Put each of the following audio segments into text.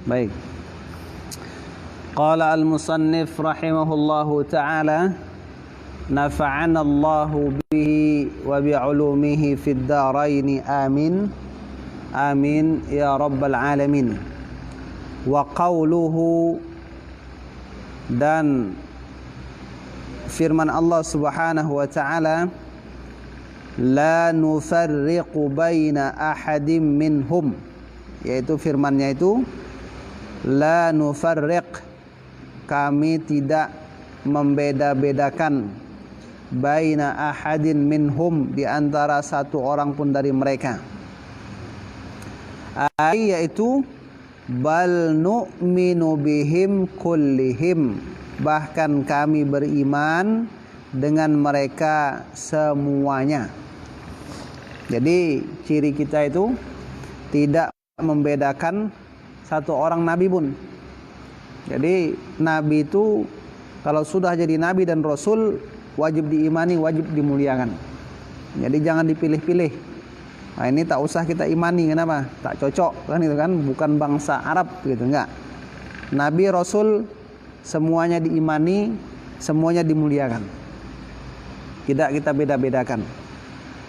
Baik. Qala al-musannif rahimahullahu ta'ala, nafa'ana Allahu bihi wa bi'ulumihi fid dharain amin. Amin ya rabbal alamin. Wa qawluhu, dan firman Allah Subhanahu wa ta'ala, la nufarriqu baina ahadim minhum, yaitu firmannya itu la nufarriq, kami tidak membeda-bedakan, baina ahadin minhum, di antara satu orang pun dari mereka. Yaitu bal nu'minu bihim kullihim, bahkan kami beriman dengan mereka semuanya. Jadi ciri kita itu tidak membedakan satu orang nabi pun. Jadi nabi itu kalau sudah jadi nabi dan rasul wajib diimani, wajib dimuliakan. Jadi jangan dipilih-pilih. Nah, ini tak usah kita imani, kenapa? Tak cocok kan itu kan, bukan bangsa Arab gitu, enggak. Nabi rasul semuanya diimani, semuanya dimuliakan. Tidak kita beda-bedakan.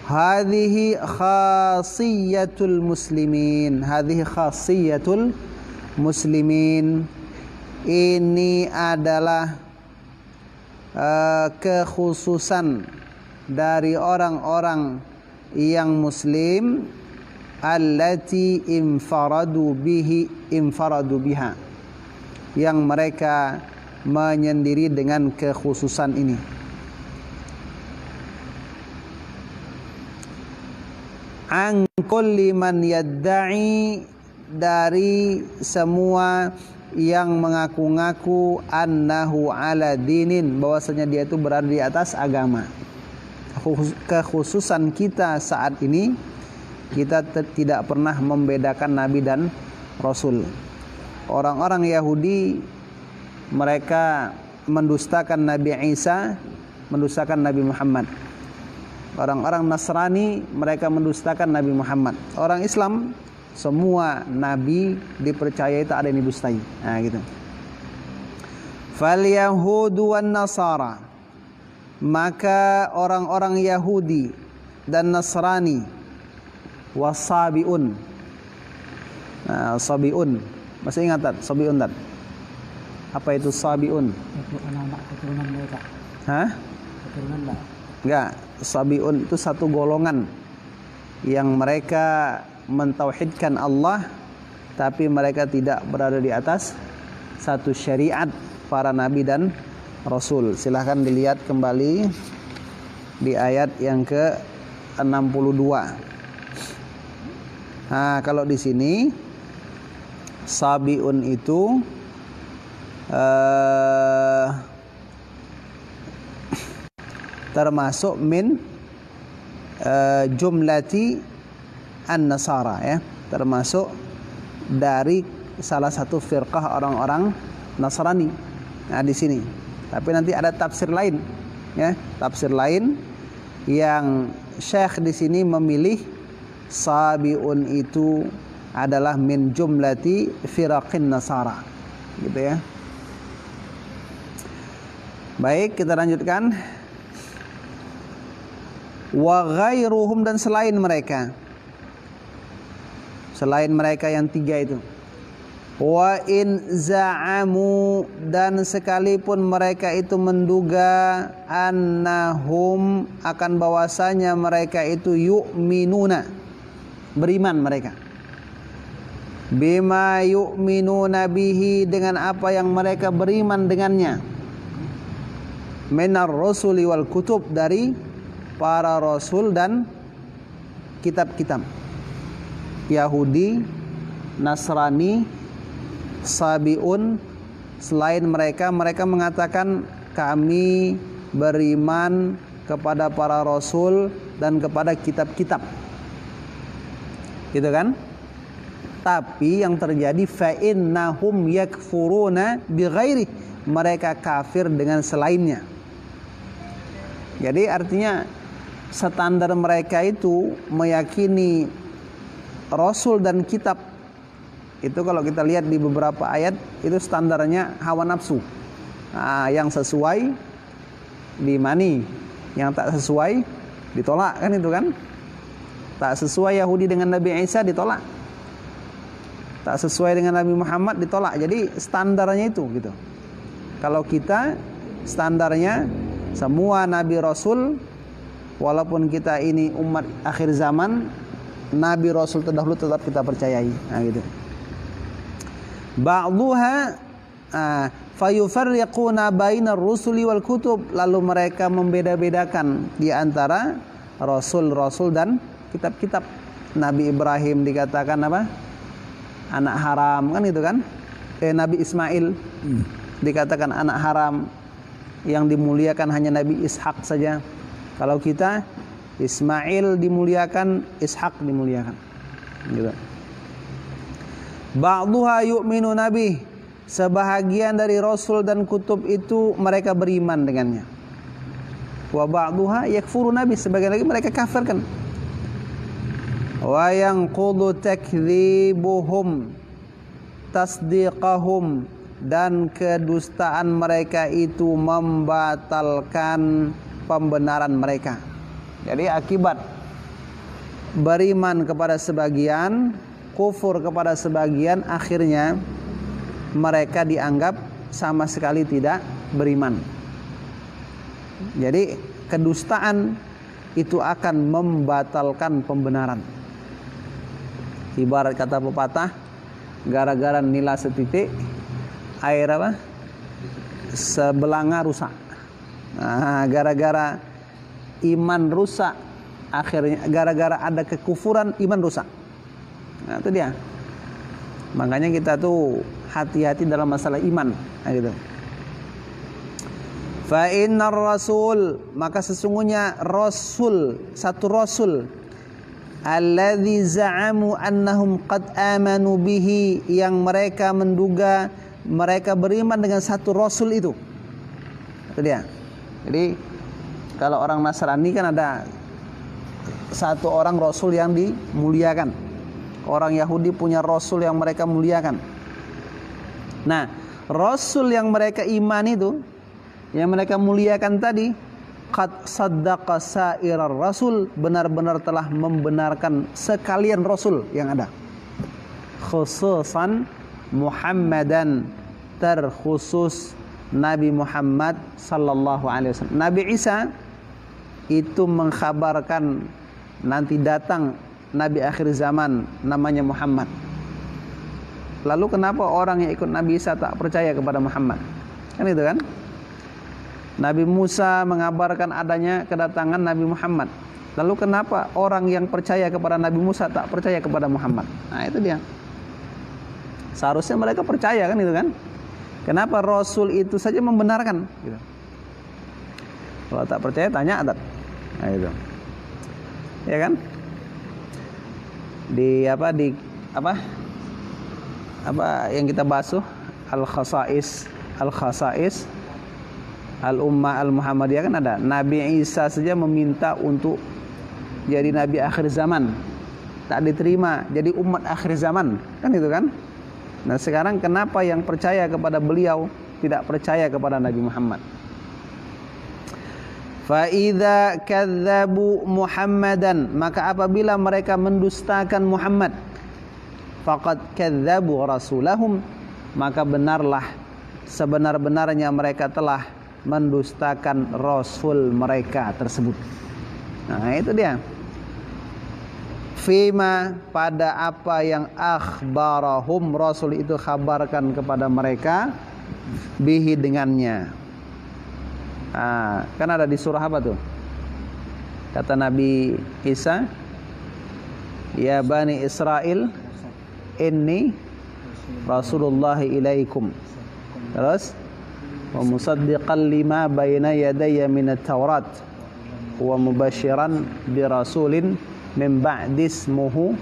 Hadhihi khasiyatul muslimin. Hadhihi khasiyatul muslimin. Ini adalah kekhususan dari orang-orang yang muslim, allati infaradu biha, yang mereka menyendiri dengan kekhususan ini. An kulli man yadda'i, dari semua yang mengaku-ngaku annahu ala dinin, bahwasanya dia itu berada di atas agama. Kekhususan kita saat ini, kita tidak pernah membedakan nabi dan rasul. Orang-orang Yahudi mereka mendustakan Nabi Isa, mendustakan Nabi Muhammad. Orang-orang Nasrani mereka mendustakan Nabi Muhammad. Orang Islam semua nabi dipercayai, tak ada yang didustai. Nah, gitu. Fal yahudu wan nasara, maka orang-orang Yahudi dan Nasrani, wasabiun. Nah, sabiun. Masih ingat tak? Sabiun tak? Apa itu sabiun? Itu anak keturunan mereka. Hah? Keturunan tak? Enggak, sabiun itu satu golongan yang mereka mentauhidkan Allah, tapi mereka tidak berada di atas satu syariat para nabi dan rasul. Silahkan dilihat kembali di ayat yang ke-62. Nah, kalau di sini sabiun itu termasuk min jumlati An-Nasara, ya, termasuk dari salah satu firqah orang-orang Nasrani. Nah, di sini. Tapi nanti ada tafsir lain, ya, tafsir lain yang Syekh di sini memilih sabiun itu adalah min jumlati firaqin Nasara, gitu ya. Baik, kita lanjutkan. Wa ghairuhum, dan selain mereka. Selain mereka yang tiga itu. Wa in za'amu, dan sekalipun mereka itu menduga annahum, akan bahwasanya mereka itu yu'minuna, beriman mereka. Bima yu'minuna bihi, dengan apa yang mereka beriman dengannya. Minar rusuli wal kutub, dari para rasul dan kitab-kitab. Yahudi, Nasrani, Sabiun, selain mereka mengatakan kami beriman kepada para rasul dan kepada kitab-kitab. Gitu kan? Tapi yang terjadi fa innahum yakfuruna bighairi, mereka kafir dengan selainnya. Jadi artinya standar mereka itu meyakini rasul dan kitab itu kalau kita lihat di beberapa ayat itu standarnya hawa nafsu. Nah, yang sesuai diimani, yang tak sesuai ditolak, kan itu kan? Tak sesuai Yahudi dengan Nabi Isa ditolak. Tak sesuai dengan Nabi Muhammad ditolak. Jadi standarnya itu gitu. Kalau kita standarnya semua nabi rasul, walaupun kita ini umat akhir zaman, nabi rasul terdahulu tetap kita percayai. Nah gitu. Ba'dhuha fayufarriquna bainar rusuli wal kutub, lalu mereka membeda-bedakan di antara rasul-rasul dan kitab-kitab. Nabi Ibrahim dikatakan apa? Anak haram, kan itu kan? Nabi Ismail dikatakan anak haram, yang dimuliakan hanya Nabi Ishak saja. Kalau kita Ismail dimuliakan, Ishak dimuliakan. Gitu. Ba'dhuha yu'minu nabi, sebahagian dari rasul dan kutub itu mereka beriman dengannya. Wa ba'dhuha yakfuru nabi, sebagian lagi mereka kafirkan. Wa yanqudu takdzibuhum tasdiqahum, dan kedustaan mereka itu membatalkan pembenaran mereka. Jadi akibat beriman kepada sebagian, kufur kepada sebagian, akhirnya mereka dianggap sama sekali tidak beriman. Jadi kedustaan itu akan membatalkan pembenaran. Ibarat kata pepatah, gara-gara nila setitik, air apa? Sebelanga rusak. Nah, gara-gara iman rusak, akhirnya gara-gara ada kekufuran, iman rusak. Nah, itu dia. Makanya kita tuh hati-hati dalam masalah iman. Nah, gitu. Fa innar rasul, maka sesungguhnya rasul, satu rasul, alladzi za'amu annahum qad amanu bihi, yang mereka menduga mereka beriman dengan satu rasul itu. Itu dia. Jadi kalau orang Nasrani kan ada satu orang rasul yang dimuliakan. Orang Yahudi punya rasul yang mereka muliakan. Nah, rasul yang mereka iman itu, yang mereka muliakan tadi, qad saddaqa sa'irar rasul, benar-benar telah membenarkan sekalian rasul yang ada. Khususan Muhammadan, terkhusus Nabi Muhammad sallallahu alaihi wasallam. Nabi Isa itu mengkhabarkan nanti datang Nabi akhir zaman namanya Muhammad. Lalu kenapa orang yang ikut Nabi Isa tak percaya kepada Muhammad? Kan itu kan? Nabi Musa mengabarkan adanya kedatangan Nabi Muhammad. Lalu kenapa orang yang percaya kepada Nabi Musa tak percaya kepada Muhammad? Nah, itu dia. Seharusnya mereka percaya, kan itu kan? Kenapa Rasul itu saja membenarkan? Gitu. Kalau tak percaya tanya adat. Nah, itu. Ya kan? Di apa yang kita bahas tuh al-khasais al-ummah al-Muhammadiyah, kan ada. Nabi Isa saja meminta untuk jadi nabi akhir zaman, tak diterima jadi umat akhir zaman, kan itu kan? Nah, sekarang kenapa yang percaya kepada beliau tidak percaya kepada Nabi Muhammad? Fa idza kadzabu Muhammadan, maka apabila mereka mendustakan Muhammad, faqad kadzabu rasulahum, maka benarlah sebenar-benarnya mereka telah mendustakan rasul mereka tersebut. Nah, itu dia. Fima, pada apa yang akhbarahum, rasul itu khabarkan kepada mereka, bihi dengannya. Kan ada di surah apa tuh? Kata Nabi Isa, ya Bani Israel, inni Rasulullah ilaikum. Terus, wa musaddiqan lima bayna yadayya minat Taurat, wa mubashiran bi rasulin min ba'di ismuhu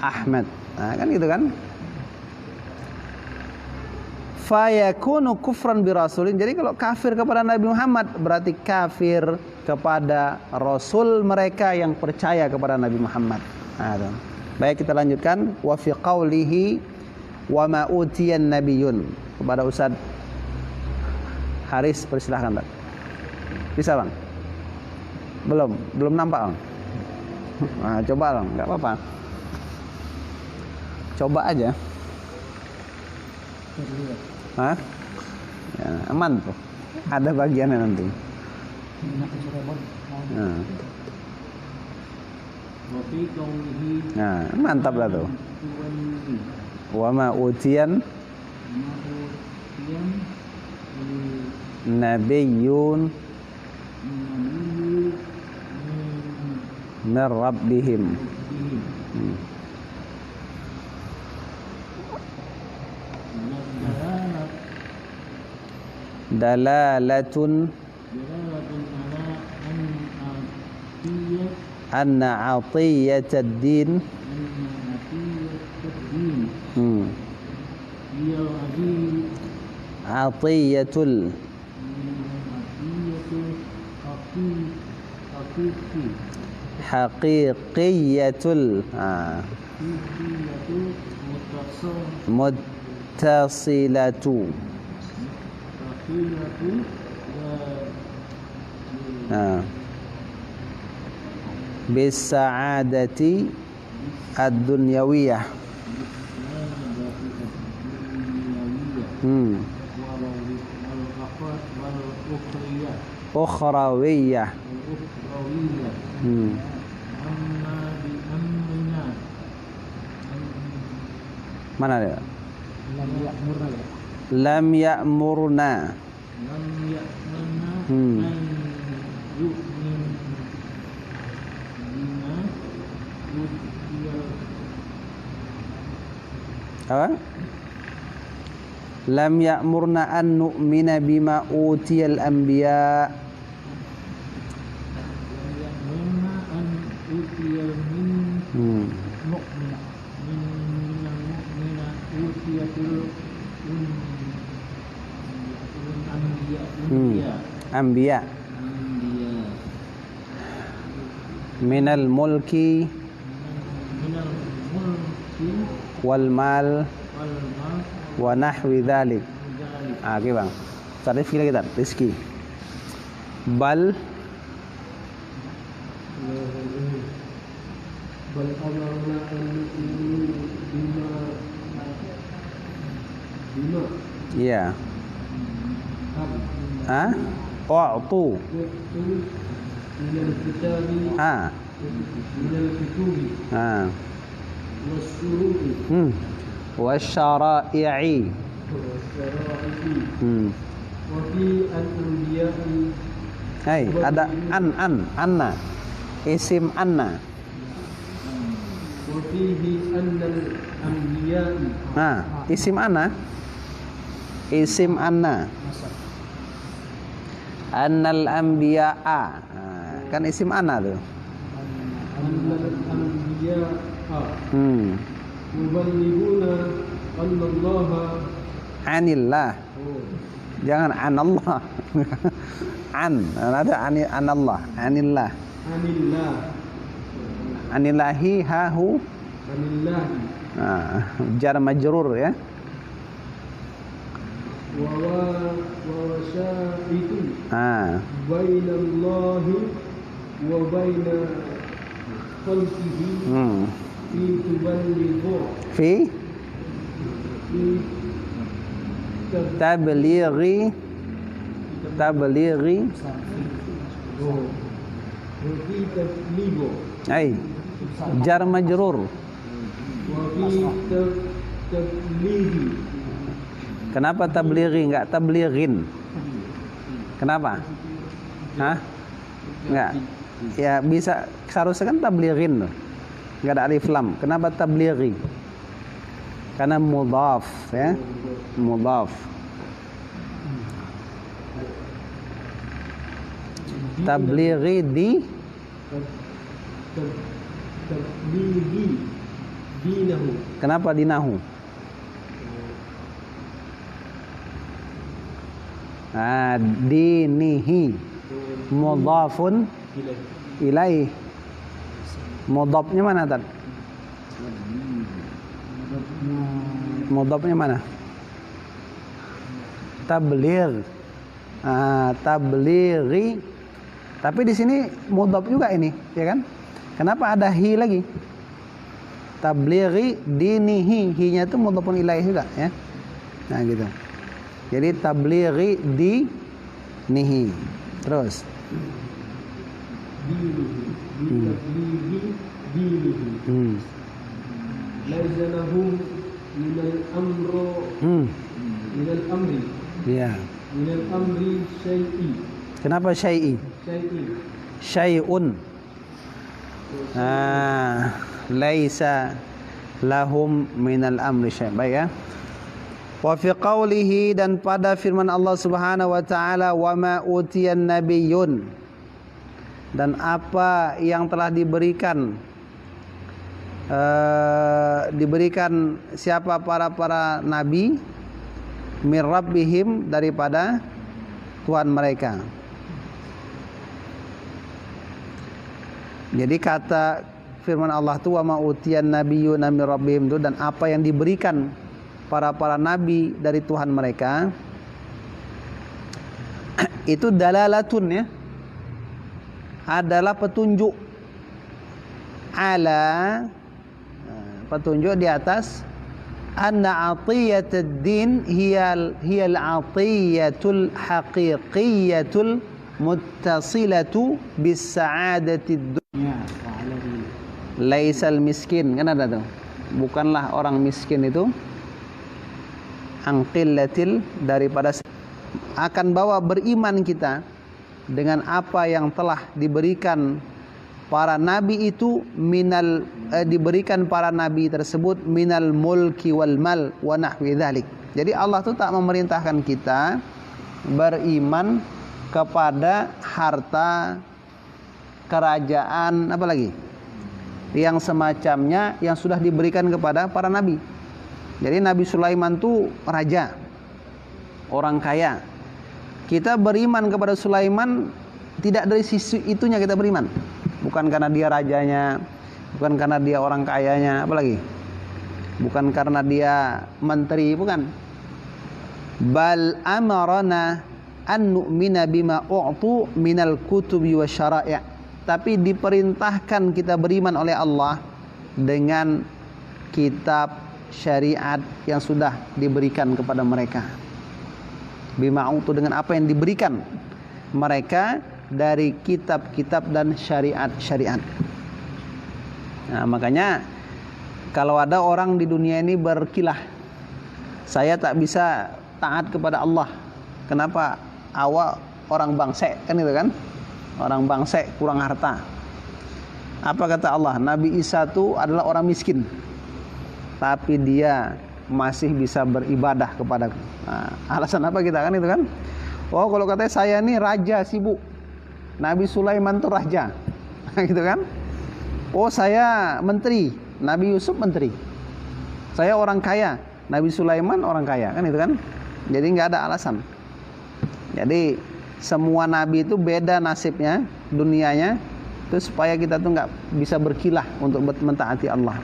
Ahmad. Nah, kan gitu kan? Fayakunu kufran bi rasulin. Jadi kalau kafir kepada Nabi Muhammad berarti kafir kepada rasul mereka yang percaya kepada Nabi Muhammad. Nah, baik, kita lanjutkan. Wa fi qaulihi Wa ma utiyan nabiyyun. Kepada Ustaz Haris persilahkan, Pak. Bisa, Bang? Belum nampak, Bang? Nah, coba, Bang, enggak apa-apa. Coba aja. Terlihat. Hah? Ya, aman tuh. Ada bagiannya nanti. Nak Cirebon. Nah, Wa fi qawlihi nah mantap lah tuh. tuwalli Wa ma utiyan ma'utiyan nabiyyun nabiyyu min rabbihim. rabbihim Hmm. Dalalatun dalalatun ala atiyat anna atiyatad-din atiyatuddin hiya al-adil atiyatul atiyatu haqiqi haqiqiyatul haqiqiyatu muttasilatu haqiqatu bis sa'adati ad-dunyawiyah. Ukhrawiyah. Mana dia? Lam ya'murna. Apa? Lam ya'murna an nu'mina bima utiyal anbiya. Anbiya minal mulki wal mal wa nahwi dzalik. Oke, Bang. Tarif kita rezeki. Bal amarna an nu'mina bima ya. U'tu. minal kitabi minal kutubi was-suru'i wasyara'i'i. wa fi al-anbiya'i Hai, ada anna. Isim anna. wa fihi annal anbiya'i Isim anna. Isim anna. Annal anbiya'a. Kan isim anna tuh. annal anbiya'a yuballighuna annallaha Anillah. Jangan anallah. Ada anallah. Anillah. Anillahi hahu. anillahi Jar majrur ya. wa wasaitu bainallahi wa baina khalqihi fi tuballighu Fi tablighi wa fi tablighu Ai jar majrur. wa fi tablighi. Kenapa tablighi enggak tablighin? Kenapa? Hah? Enggak. Ya bisa seharusnya kan tablighin loh. Enggak ada alif lam. Kenapa tablighi? Karena mudhaf ya. Mudhaf. Tablighi di tablighi dinahu. Kenapa dinahu? Dinihi mudhafun ilaih. Mudhafnya mana tadi? Mudhafnya mana? Tabligh. Tablighi. Tapi di sini mudhaf juga ini, ya kan? Kenapa ada hi lagi? Tablighi dinihi. Hi-nya itu mudhafun ilaih juga, ya. Nah, gitu. Jadi tablighi dinihi. Terus بتبليغ دينه ليس لهم من الأمر Ya. من الأمر شيء Kenapa syai'i? Syai'un. Laisa lahum minal amri syai'. Baik ya. Wa fi qawlihi, dan pada firman Allah Subhanahu wa taala, wa ma utiyan nabiyyun, dan apa yang telah diberikan siapa para nabi, mir rabbihim, daripada Tuhan mereka. Jadi kata firman Allah itu wa ma utiyan nabiyyuna mir rabbihim itu, dan apa yang diberikan para nabi dari Tuhan mereka, itu dalalatun, ya, adalah petunjuk petunjuk di atas anna atiyatud din hiyal atiyatul haqiqiyatul muttasilatu bis sa'adatid dunya laisal miskin. Kan ada tuh, bukanlah orang miskin itu angqillatil, daripada, akan bawa beriman kita dengan apa yang telah diberikan para nabi itu, diberikan para nabi tersebut minal mulki wal mal wa nahwi dzalik. Jadi Allah itu tak memerintahkan kita beriman kepada harta, kerajaan, apa lagi, yang semacamnya yang sudah diberikan kepada para nabi. Jadi Nabi Sulaiman itu raja, orang kaya. Kita beriman kepada Sulaiman tidak dari sisi itunya kita beriman. Bukan karena dia rajanya, bukan karena dia orang kayanya, apalagi, bukan karena dia menteri, bukan. Bal amarana an nu'mina bima u'tu minal kutubi wa syara'i'. Tapi diperintahkan kita beriman oleh Allah dengan kitab syariat yang sudah diberikan kepada mereka. Bima u'tu, dengan apa yang diberikan mereka dari kitab-kitab dan syariat-syariat. Nah, makanya kalau ada orang di dunia ini berkilah, saya tak bisa taat kepada Allah. Kenapa? Awak orang bangsa, kan itu kan? Orang bangsa kurang harta. Apa kata Allah? Nabi Isa itu adalah orang miskin, tapi dia masih bisa beribadah kepadaku. Nah, alasan apa kita, kan itu kan? Oh, kalau katanya saya nih raja sibuk, Nabi Sulaiman itu raja, gitu kan? Oh, saya menteri, Nabi Yusuf menteri. Saya orang kaya, Nabi Sulaiman orang kaya, kan itu kan? Jadi nggak ada alasan. Jadi semua nabi itu beda nasibnya, dunianya, itu supaya kita tuh nggak bisa berkilah untuk mentaati Allah.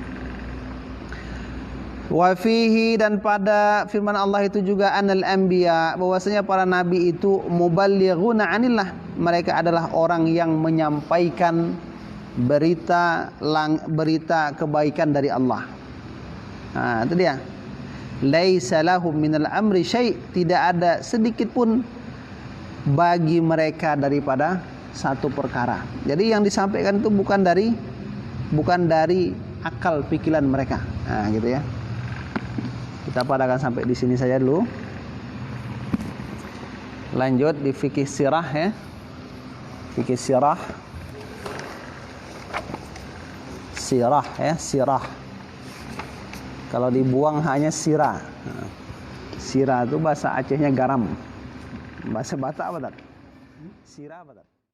Wa fihi, dan pada firman Allah itu juga anal anbiya, bahwasanya para nabi itu muballighuna anillah, mereka adalah orang yang menyampaikan berita kebaikan dari Allah. Nah, itu dia. Laisa lahum minal amri syai', tidak ada sedikit pun bagi mereka daripada satu perkara. Jadi yang disampaikan itu bukan dari akal pikiran mereka. Nah, gitu ya. Kita padakan sampai di sini saja dulu. Lanjut di fikih sirah, ya. Fikih sirah. Sirah, ya, sirah. Kalau dibuang hanya sirah. Sirah itu bahasa Acehnya garam. Bahasa Batak apa, Tat? Sirah apa, Tat?